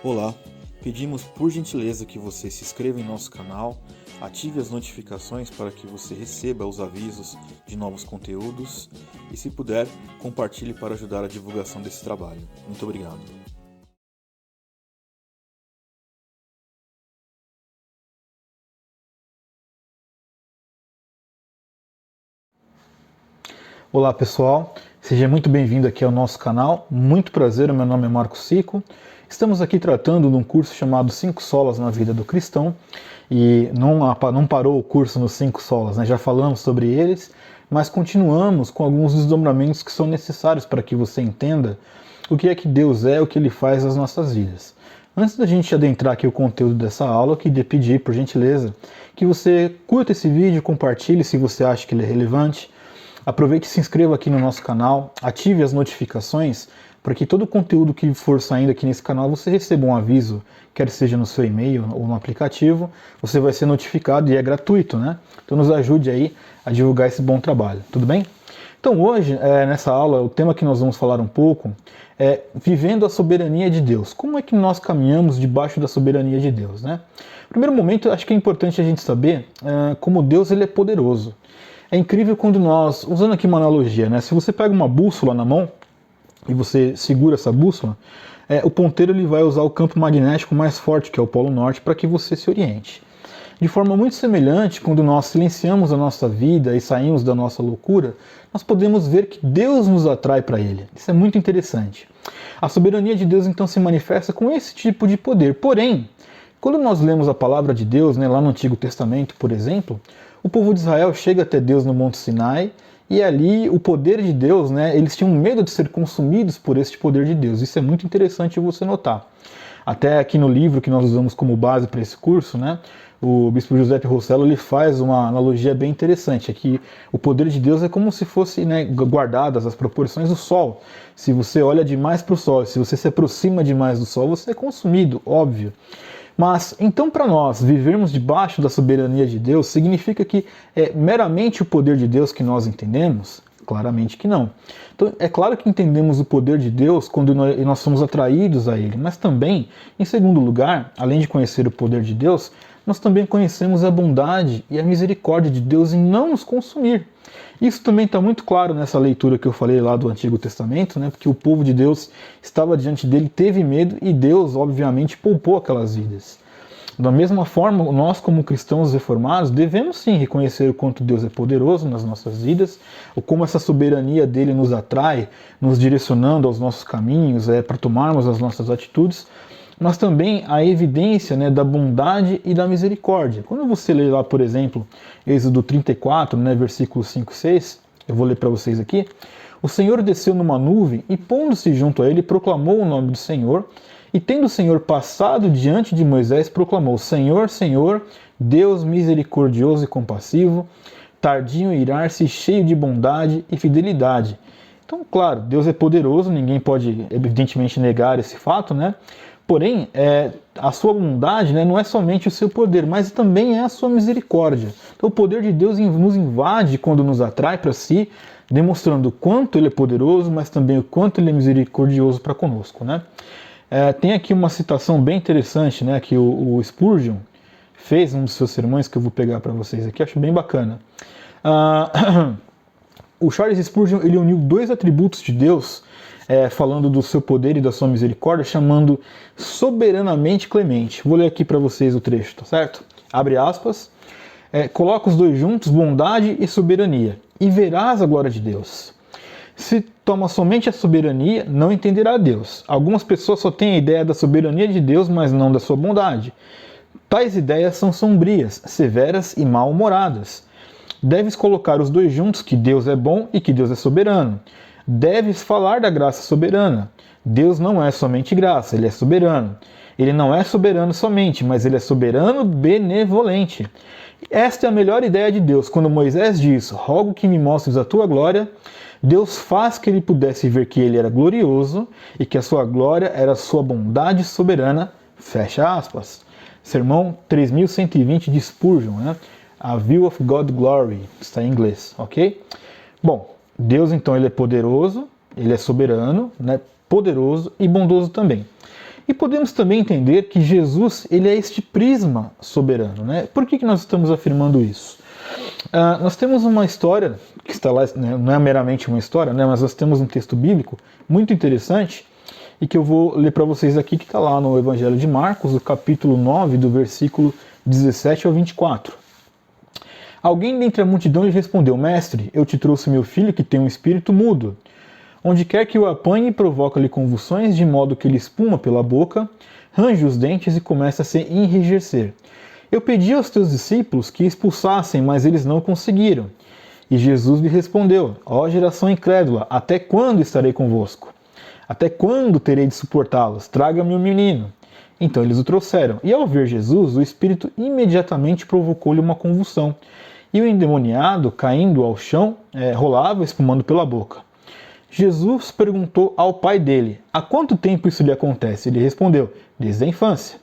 Olá, pedimos por gentileza que você se inscreva em nosso canal, ative as notificações para que você receba os avisos de novos conteúdos e, se puder, compartilhe para ajudar a divulgação desse trabalho. Muito obrigado. Olá pessoal, seja muito bem-vindo aqui ao nosso canal. Muito prazer, meu nome é Marco Sico. Estamos aqui tratando de um curso chamado 5 Solas na Vida do Cristão e não parou o curso nos 5 solas, né? Já falamos sobre eles, mas continuamos com alguns desdobramentos que são necessários para que você entenda o que é que Deus é, o que Ele faz nas nossas vidas. Antes da gente adentrar aqui o conteúdo dessa aula, eu queria pedir, por gentileza, que você curta esse vídeo, compartilhe se você acha que ele é relevante. Aproveite e se inscreva aqui no nosso canal, ative as notificações para que todo o conteúdo que for saindo aqui nesse canal você receba um aviso, quer seja no seu e-mail ou no aplicativo, você vai ser notificado e é gratuito, né? Então nos ajude aí a divulgar esse bom trabalho, tudo bem? Então hoje, nessa aula, o tema que nós vamos falar um pouco é vivendo a soberania de Deus. Como é que nós caminhamos debaixo da soberania de Deus, né? No primeiro momento, acho que é importante a gente saber como Deus ele é poderoso. É incrível quando nós, usando aqui uma analogia, né? Se você pega uma bússola na mão e você segura essa bússola, o ponteiro ele vai usar o campo magnético mais forte, que é o Polo Norte, para que você se oriente. De forma muito semelhante, quando nós silenciamos a nossa vida e saímos da nossa loucura, nós podemos ver que Deus nos atrai para Ele. Isso é muito interessante. A soberania de Deus então se manifesta com esse tipo de poder. Porém, quando nós lemos a palavra de Deus, né, lá no Antigo Testamento, por exemplo, o povo de Israel chega até Deus no Monte Sinai e ali o poder de Deus, né, eles tinham medo de ser consumidos por este poder de Deus. Isso é muito interessante você notar. Até aqui no livro que nós usamos como base para esse curso, né, o bispo Giuseppe Rossello ele faz uma analogia bem interessante. Aqui o poder de Deus é como se fosse, né, guardadas as proporções do Sol. Se você olha demais para o Sol, se você se aproxima demais do Sol, você é consumido, óbvio. Mas, então, para nós vivermos debaixo da soberania de Deus, significa que é meramente o poder de Deus que nós entendemos? Claramente que não. Então, é claro que entendemos o poder de Deus quando nós somos atraídos a Ele, mas também, em segundo lugar, além de conhecer o poder de Deus, nós também conhecemos a bondade e a misericórdia de Deus em não nos consumir. Isso também está muito claro nessa leitura que eu falei lá do Antigo Testamento, né? Porque o povo de Deus estava diante dele, teve medo e Deus, obviamente, poupou aquelas vidas. Da mesma forma, nós como cristãos reformados devemos sim reconhecer o quanto Deus é poderoso nas nossas vidas, o como essa soberania dele nos atrai, nos direcionando aos nossos caminhos, para tomarmos as nossas atitudes, mas também a evidência, né, da bondade e da misericórdia. Quando você lê lá, por exemplo, Êxodo 34, né, versículos 5 e 6, eu vou ler para vocês aqui, o Senhor desceu numa nuvem e, pondo-se junto a ele, proclamou o nome do Senhor, e tendo o Senhor passado diante de Moisés, proclamou: Senhor, Senhor, Deus misericordioso e compassivo, tardio em irar-se e cheio de bondade e fidelidade. Então, claro, Deus é poderoso, ninguém pode, evidentemente, negar esse fato, né? Porém, a sua bondade, né, não é somente o seu poder, mas também é a sua misericórdia. Então, o poder de Deus nos invade quando nos atrai para si, demonstrando o quanto Ele é poderoso, mas também o quanto Ele é misericordioso para conosco, né? Tem aqui uma citação bem interessante, né, que o Spurgeon fez, um dos seus sermões, que eu vou pegar para vocês aqui, acho bem bacana. O Charles Spurgeon ele uniu dois atributos de Deus, falando do seu poder e da sua misericórdia, chamando soberanamente clemente. Vou ler aqui para vocês o trecho, tá certo? Abre aspas. Coloca os dois juntos, bondade e soberania, e verás a glória de Deus. Se toma somente a soberania, não entenderá Deus. Algumas pessoas só têm a ideia da soberania de Deus, mas não da sua bondade. Tais ideias são sombrias, severas e mal-humoradas. Deves colocar os dois juntos, que Deus é bom e que Deus é soberano. Deves falar da graça soberana. Deus não é somente graça, Ele é soberano. Ele não é soberano somente, mas Ele é soberano benevolente. Esta é a melhor ideia de Deus. Quando Moisés diz, rogo que me mostres a tua glória, Deus faz que ele pudesse ver que ele era glorioso e que a sua glória era a sua bondade soberana, fecha aspas. Sermão 3120 de Spurgeon, né? A View of God's Glory, está em inglês, ok? Bom, Deus então ele é poderoso, ele é soberano, né? Poderoso e bondoso também. E podemos também entender que Jesus ele é este prisma soberano, né? Por que nós estamos afirmando isso? Nós temos uma história, que está lá, né, não é meramente uma história, né, mas nós temos um texto bíblico muito interessante e que eu vou ler para vocês aqui, que está lá no Evangelho de Marcos, o capítulo 9, do versículo 17 ao 24. Alguém dentre a multidão lhe respondeu: Mestre, eu te trouxe meu filho que tem um espírito mudo. Onde quer que o apanhe, provoca-lhe convulsões, de modo que ele espuma pela boca, range os dentes e começa a se enrijecer. Eu pedi aos teus discípulos que expulsassem, mas eles não conseguiram. E Jesus lhe respondeu: Ó geração incrédula, até quando estarei convosco? Até quando terei de suportá-los? Traga-me o menino. Então eles o trouxeram. E ao ver Jesus, o espírito imediatamente provocou-lhe uma convulsão. E o endemoniado, caindo ao chão, rolava, espumando pela boca. Jesus perguntou ao pai dele: há quanto tempo isso lhe acontece? Ele respondeu: desde a infância.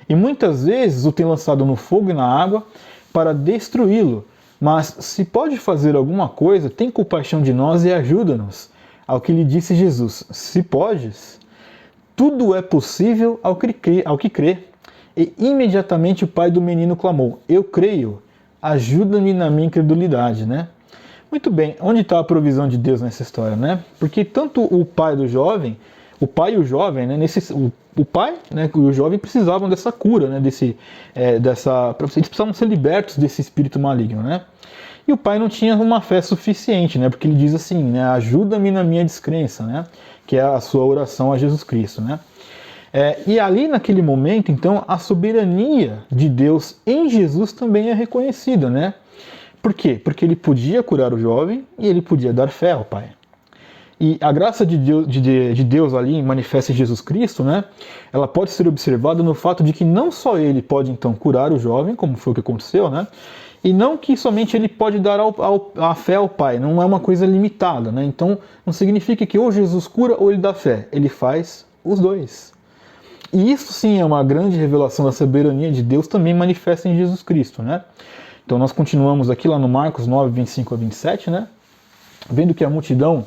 E muitas vezes o tem lançado no fogo e na água para destruí-lo. Mas se pode fazer alguma coisa, tem compaixão de nós e ajuda-nos. Ao que lhe disse Jesus: se podes, tudo é possível ao que crê. E imediatamente o pai do menino clamou: eu creio, ajuda-me na minha incredulidade, né? Muito bem, onde está a provisão de Deus nessa história, né? Porque tanto o pai do jovem, o pai e o jovem, né? O pai, né, e o jovem precisavam dessa cura, né? Eles precisavam ser libertos desse espírito maligno, né? E o pai não tinha uma fé suficiente, né? Porque ele diz assim, né? Ajuda-me na minha descrença, né? Que é a sua oração a Jesus Cristo, né? E ali naquele momento, então, a soberania de Deus em Jesus também é reconhecida, né? Por quê? Porque ele podia curar o jovem e ele podia dar fé ao pai. E a graça de Deus ali manifesta em Jesus Cristo, né? Ela pode ser observada no fato de que não só ele pode então curar o jovem, como foi o que aconteceu, né? E não que somente ele pode dar a fé ao Pai, não é uma coisa limitada, né? Então não significa que ou Jesus cura ou ele dá fé, ele faz os dois. E isso sim é uma grande revelação da soberania de Deus, também manifesta em Jesus Cristo, né? Então nós continuamos aqui lá no Marcos 9, 25 a 27, né? Vendo que a multidão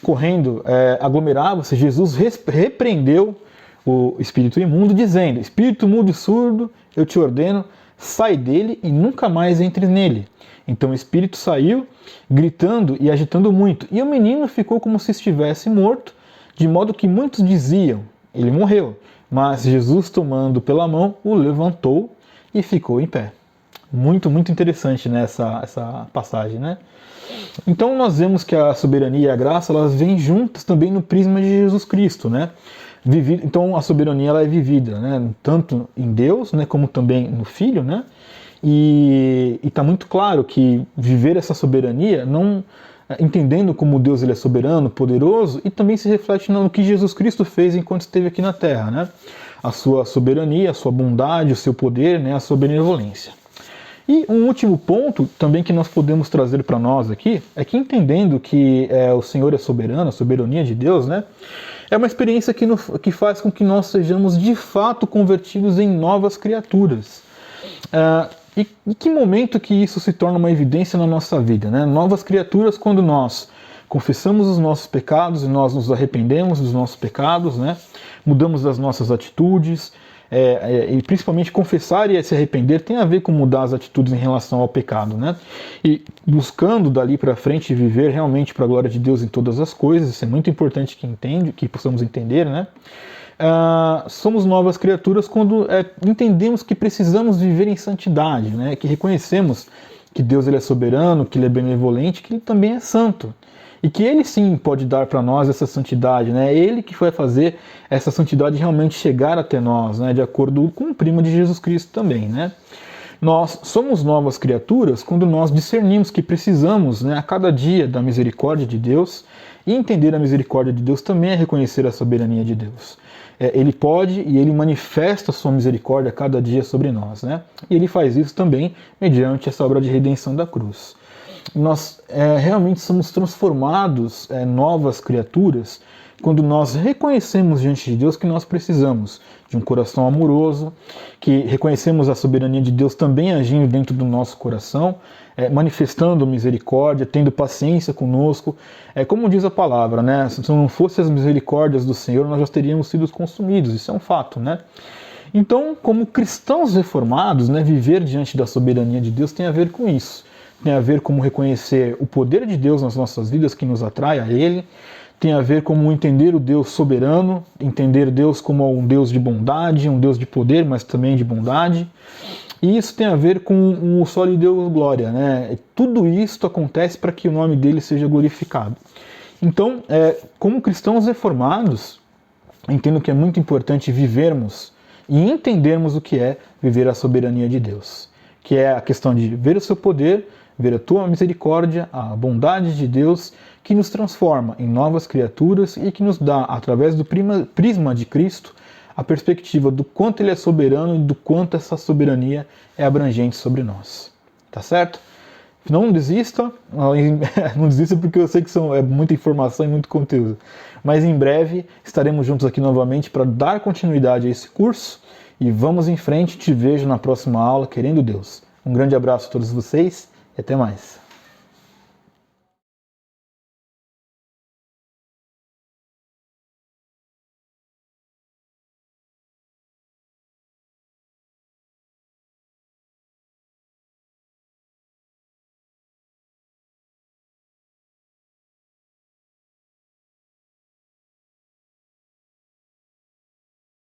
correndo aglomerava-se, Jesus repreendeu o espírito imundo, dizendo: espírito mudo e surdo, eu te ordeno, sai dele e nunca mais entre nele. Então o espírito saiu, gritando e agitando muito, e o menino ficou como se estivesse morto, de modo que muitos diziam: ele morreu. Mas Jesus, tomando pela mão, o levantou e ficou em pé. Muito, muito interessante, né, essa passagem, né? Então nós vemos que a soberania e a graça, elas vêm juntas também no prisma de Jesus Cristo, né? Então a soberania ela é vivida, né, tanto em Deus, né, como também no Filho, né? E está muito claro que viver essa soberania, não entendendo como Deus ele é soberano, poderoso, e também se reflete no que Jesus Cristo fez enquanto esteve aqui na Terra, né? A sua soberania, a sua bondade, o seu poder, né, a sua benevolência. E um último ponto também que nós podemos trazer para nós aqui é que, entendendo que o Senhor é soberano, a soberania de Deus, né? É uma experiência que faz com que nós sejamos de fato convertidos em novas criaturas. E em que momento que isso se torna uma evidência na nossa vida, né? Novas criaturas quando nós confessamos os nossos pecados e nós nos arrependemos dos nossos pecados, né? Mudamos das nossas atitudes, e principalmente confessar e se arrepender tem a ver com mudar as atitudes em relação ao pecado, né? E buscando dali para frente viver realmente para a glória de Deus em todas as coisas, isso é muito importante que possamos entender, né? Somos novas criaturas quando entendemos que precisamos viver em santidade, né? Que reconhecemos que Deus ele é soberano, que ele é benevolente, que ele também é santo. E que ele sim pode dar para nós essa santidade, né? É ele que vai fazer essa santidade realmente chegar até nós, né? De acordo com o primo de Jesus Cristo também, né? Nós somos novas criaturas quando nós discernimos que precisamos, né, a cada dia da misericórdia de Deus, e entender a misericórdia de Deus também é reconhecer a soberania de Deus. Ele pode e ele manifesta a sua misericórdia a cada dia sobre nós, né? E ele faz isso também mediante essa obra de redenção da cruz. Nós realmente somos transformados novas criaturas quando nós reconhecemos diante de Deus que nós precisamos de um coração amoroso, que reconhecemos a soberania de Deus também agindo dentro do nosso coração, manifestando misericórdia, tendo paciência conosco. Como diz a palavra, né? Se não fossem as misericórdias do Senhor, nós já teríamos sido consumidos. Isso é um fato, né? Então, como cristãos reformados, né, viver diante da soberania de Deus tem a ver com isso. Tem a ver com reconhecer o poder de Deus nas nossas vidas que nos atrai a Ele. Tem a ver com entender o Deus soberano, entender Deus como um Deus de bondade, um Deus de poder, mas também de bondade. E isso tem a ver com o só lhe deu glória, né? Tudo isso acontece para que o nome dele seja glorificado. Então, como cristãos reformados, entendo que é muito importante vivermos e entendermos o que é viver a soberania de Deus, que é a questão de ver o seu poder, ver a tua misericórdia, a bondade de Deus, que nos transforma em novas criaturas e que nos dá, através do prisma de Cristo, a perspectiva do quanto Ele é soberano e do quanto essa soberania é abrangente sobre nós. Tá certo? Não desista, não desista porque eu sei que é muita informação e muito conteúdo. Mas em breve estaremos juntos aqui novamente para dar continuidade a esse curso e vamos em frente. Te vejo na próxima aula, querendo Deus. Um grande abraço a todos vocês e até mais.